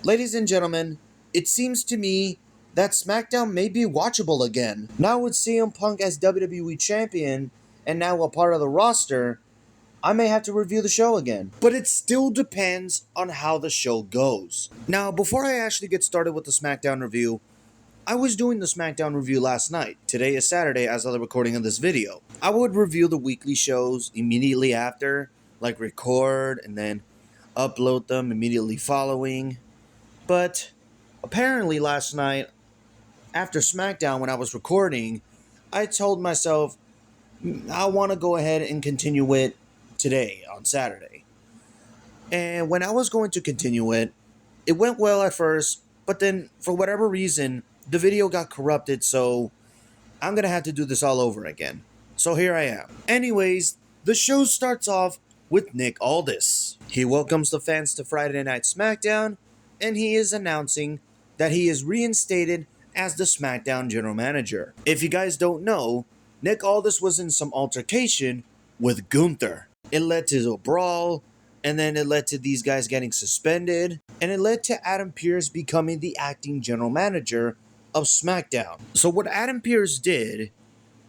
Ladies and gentlemen, it seems to me that Smackdown may be watchable again. Now with CM Punk as WWE Champion and now a part of the roster, I may have to review the show again. But it still depends on how the show goes. Now, before I actually get started with the SmackDown review, I was doing the SmackDown review last night. Today is Saturday as of the recording of this video. I would review the weekly shows immediately after, like record and then upload them immediately following. But apparently last night, after SmackDown when I was recording, I told myself I want to go ahead and continue it today on Saturday. And when I was going to continue it, it went well at first, but then for whatever reason, the video got corrupted, so I'm going to have to do this all over again. So here I am. Anyways, the show starts off with Nick Aldis. He welcomes the fans to Friday Night SmackDown, and he is announcing that he is reinstated as the SmackDown general manager. If you guys don't know, Nick Aldis was in some altercation with Gunther. It led to a brawl, and then it led to these guys getting suspended, and it led to Adam Pearce becoming the acting general manager of SmackDown. So what Adam Pearce did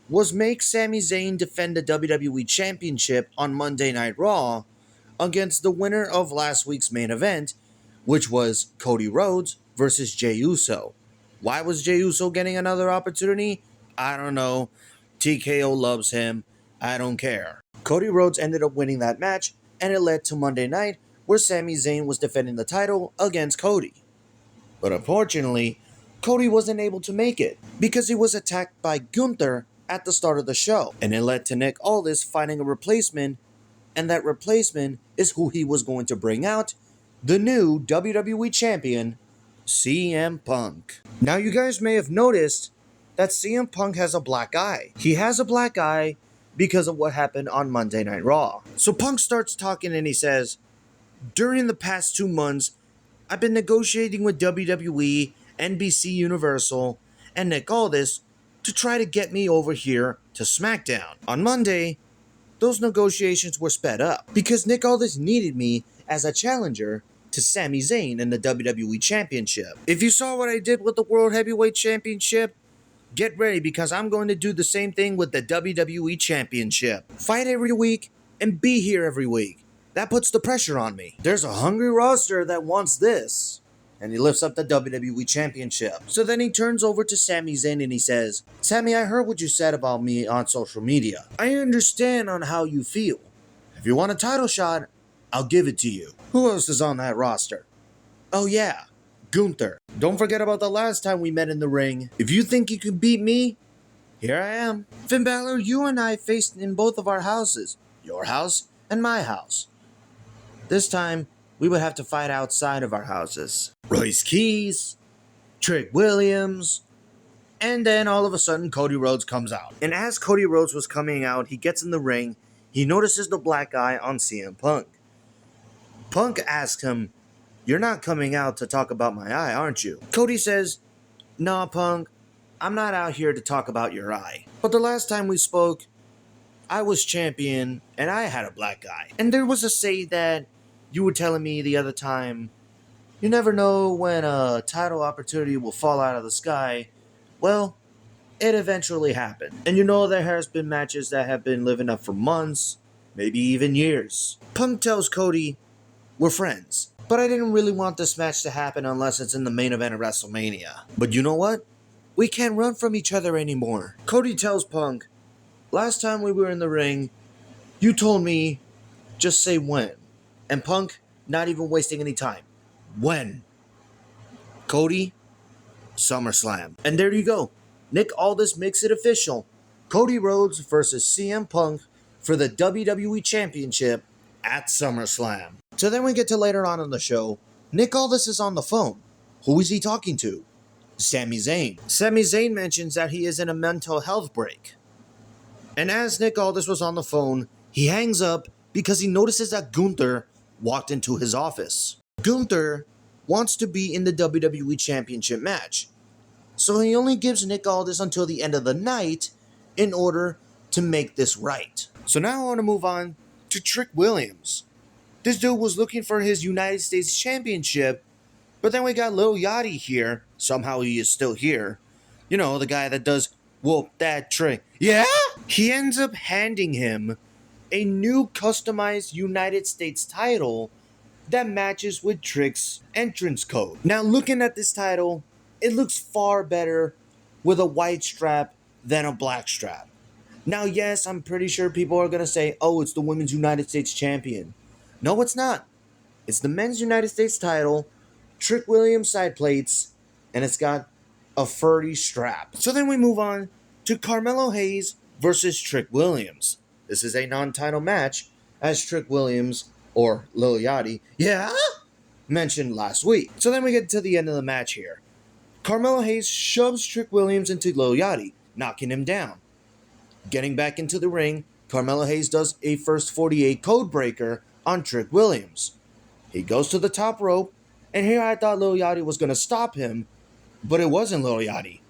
was make Sami Zayn defend the WWE Championship on Monday Night Raw against the winner of last week's main event, which was Cody Rhodes versus Jey Uso. Why was Jey Uso getting another opportunity? I don't know. TKO loves him. I don't care. Cody Rhodes ended up winning that match, and it led to Monday night, where Sami Zayn was defending the title against Cody. But unfortunately, Cody wasn't able to make it because he was attacked by Gunther at the start of the show, and it led to Nick Aldis finding a replacement, and that replacement is who he was going to bring out, the new WWE Champion, CM Punk. Now you guys may have noticed that CM Punk has a black eye. He has a black eye because of what happened on Monday Night Raw. So Punk starts talking and he says, "During the past 2 months, I've been negotiating with WWE, NBC Universal, and Nick Aldis to try to get me over here to SmackDown. On Monday, those negotiations were sped up because Nick Aldis needed me as a challenger to Sami Zayn in the WWE Championship. If you saw what I did with the World Heavyweight Championship, get ready because I'm going to do the same thing with the WWE Championship. Fight every week and be here every week. That puts the pressure on me. There's a hungry roster that wants this." And he lifts up the WWE Championship. So then he turns over to Sami Zayn and he says, "Sami, I heard what you said about me on social media. I understand on how you feel. If you want a title shot, I'll give it to you. Who else is on that roster? Oh yeah, Gunther. Don't forget about the last time we met in the ring. If you think you can beat me, here I am. Finn Balor, you and I faced in both of our houses. Your house and my house. This time, we would have to fight outside of our houses. Royce Keys, Trick Williams, and then all of a sudden Cody Rhodes comes out. And as Cody Rhodes was coming out, he gets in the ring, he notices the black eye on CM Punk. Punk asks him, "You're not coming out to talk about my eye, aren't you?" Cody says, "No, Punk, I'm not out here to talk about your eye. But the last time we spoke, I was champion and I had a black eye. And there was a say that you were telling me the other time, you never know when a title opportunity will fall out of the sky. Well, it eventually happened. And you know there has been matches that have been living up for months, maybe even years." Punk tells Cody, "We're friends, but I didn't really want this match to happen unless it's in the main event of WrestleMania. But you know what? We can't run from each other anymore." Cody tells Punk, "Last time we were in the ring, you told me, just say when." And Punk, not even wasting any time. When? Cody, SummerSlam. And there you go. Nick Aldis makes it official. Cody Rhodes versus CM Punk for the WWE Championship at SummerSlam. So then we get to later on in the show. Nick Aldis is on the phone. Who is he talking to? Sami Zayn. Sami Zayn mentions that he is in a mental health break. And as Nick Aldis was on the phone, he hangs up because he notices that Gunther walked into his office. Gunther wants to be in the WWE Championship match, so he only gives Nick Aldis until the end of the night in order to make this right. So now I want to move on to Trick Williams. This dude was looking for his United States Championship But then we got Lil Yachty here. Somehow he is still here. You know, the guy that does whoop that trick. Yeah? He ends up handing him a new customized United States title that matches with Trick's entrance code. Now, looking at this title, it looks far better with a white strap than a black strap. Now, yes, I'm pretty sure people are going to say, oh, it's the Women's United States Champion. No, it's not. It's the Men's United States title, Trick Williams side plates, and it's got a furry strap. So then we move on to Carmelo Hayes versus Trick Williams. This is a non-title match, as Trick Williams, or Lil Yachty, mentioned last week. So then we get to the end of the match here. Carmelo Hayes shoves Trick Williams into Lil Yachty, knocking him down. Getting back into the ring, Carmelo Hayes does a first 48 code breaker on Trick Williams. He goes to the top rope, and here I thought Lil Yachty was going to stop him, but it wasn't Lil Yachty.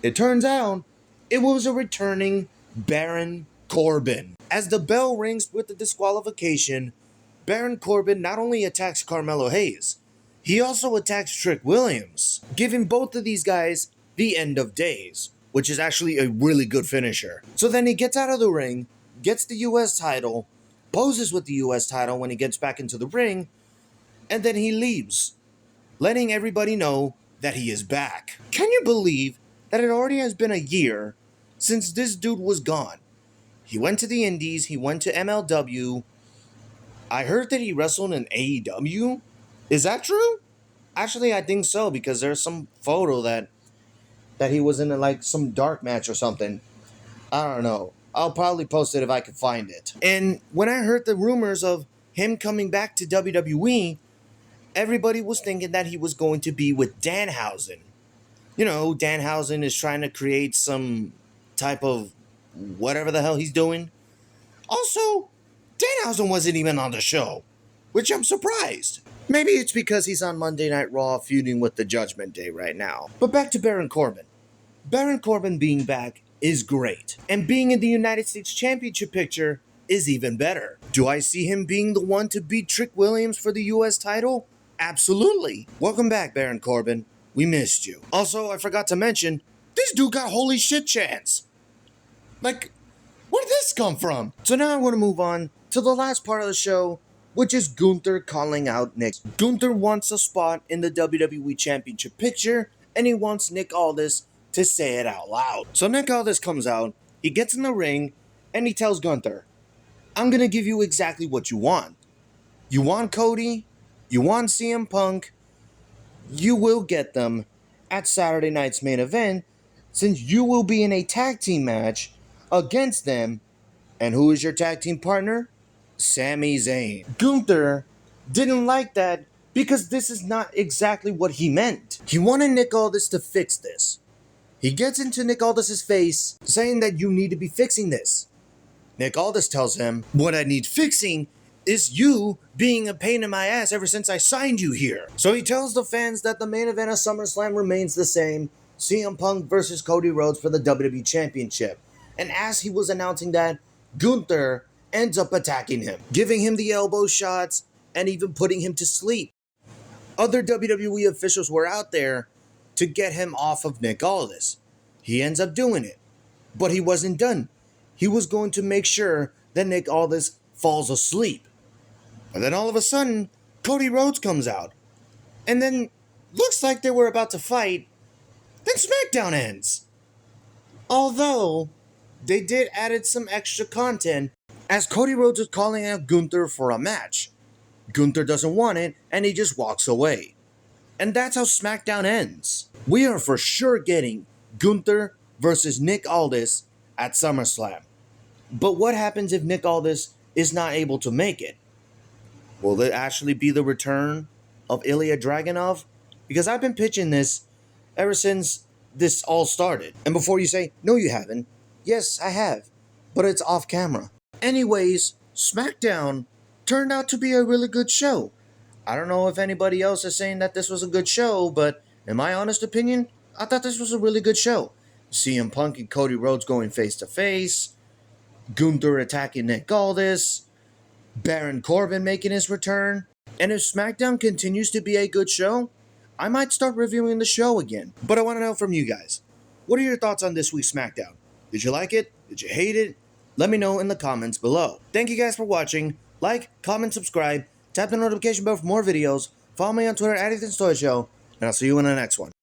It turns out it was a returning Baron Corbin. As the bell rings with the disqualification, Baron Corbin not only attacks Carmelo Hayes, he also attacks Trick Williams, giving both of these guys the end of days, which is actually a really good finisher. So then he gets out of the ring, gets the US title, poses with the US title when he gets back into the ring, and then he leaves, letting everybody know that he is back. Can you believe that it already has been a year since this dude was gone? He went to the Indies, he went to MLW. I heard that he wrestled in AEW. Is that true? Actually, I think so, because there's some photo that he was in like some dark match or something. I don't know. I'll probably post it if I can find it. And when I heard the rumors of him coming back to WWE, everybody was thinking that he was going to be with Danhausen. You know, Danhausen is trying to create some type of whatever the hell he's doing. Also, Danhausen wasn't even on the show, which I'm surprised. Maybe it's because he's on Monday Night Raw feuding with the Judgment Day right now. But back to Baron Corbin. Baron Corbin being back is great, and being in the United States Championship picture is even better. Do I see him being the one to beat Trick Williams for the US title? Absolutely. Welcome back, Baron Corbin. We missed you. Also, I forgot to mention, this dude got holy shit chance. Like, where did this come from? So now I want to move on to the last part of the show, which is Gunther calling out Nick. Gunther wants a spot in the WWE Championship picture, and he wants Nick Aldis to say it out loud. So Nick Aldis comes out, he gets in the ring, and he tells Gunther, I'm going to give you exactly what you want. You want Cody, you want CM Punk, you will get them at Saturday night's main event, since you will be in a tag team match against them. And who is your tag team partner? Sami Zayn. Gunther didn't like that because this is not exactly what he meant. He wanted Nick Aldis to fix this. He gets into Nick Aldis' face saying that you need to be fixing this. Nick Aldis tells him, what I need fixing is you being a pain in my ass ever since I signed you here. So he tells the fans that the main event of SummerSlam remains the same, CM Punk versus Cody Rhodes for the WWE Championship. And as he was announcing that, Gunther ends up attacking him, giving him the elbow shots, and even putting him to sleep. Other WWE officials were out there to get him off of Nick Aldis. He ends up doing it. But he wasn't done. He was going to make sure that Nick Aldis falls asleep. And then all of a sudden, Cody Rhodes comes out. And then, looks like they were about to fight. Then Smackdown ends. Although, they did added some extra content as Cody Rhodes is calling out Gunther for a match. Gunther doesn't want it, and he just walks away. And that's how Smackdown ends. We are for sure getting Gunther versus Nick Aldis at SummerSlam. But what happens if Nick Aldis is not able to make it? Will it actually be the return of Ilya Dragunov? Because I've been pitching this ever since this all started. And before you say, no you haven't, yes I have, but it's off camera. Anyways, Smackdown turned out to be a really good show. I don't know if anybody else is saying that this was a good show, but in my honest opinion, I thought this was a really good show. CM Punk and Cody Rhodes going face to face, Gunther attacking Nick Aldis, Baron Corbin making his return. And if SmackDown continues to be a good show, I might start reviewing the show again. But I want to know from you guys. What are your thoughts on this week's SmackDown? Did you like it? Did you hate it? Let me know in the comments below. Thank you guys for watching. Like, comment, subscribe, tap the notification bell for more videos, follow me on Twitter at EthanStoyShow, and I'll see you in the next one.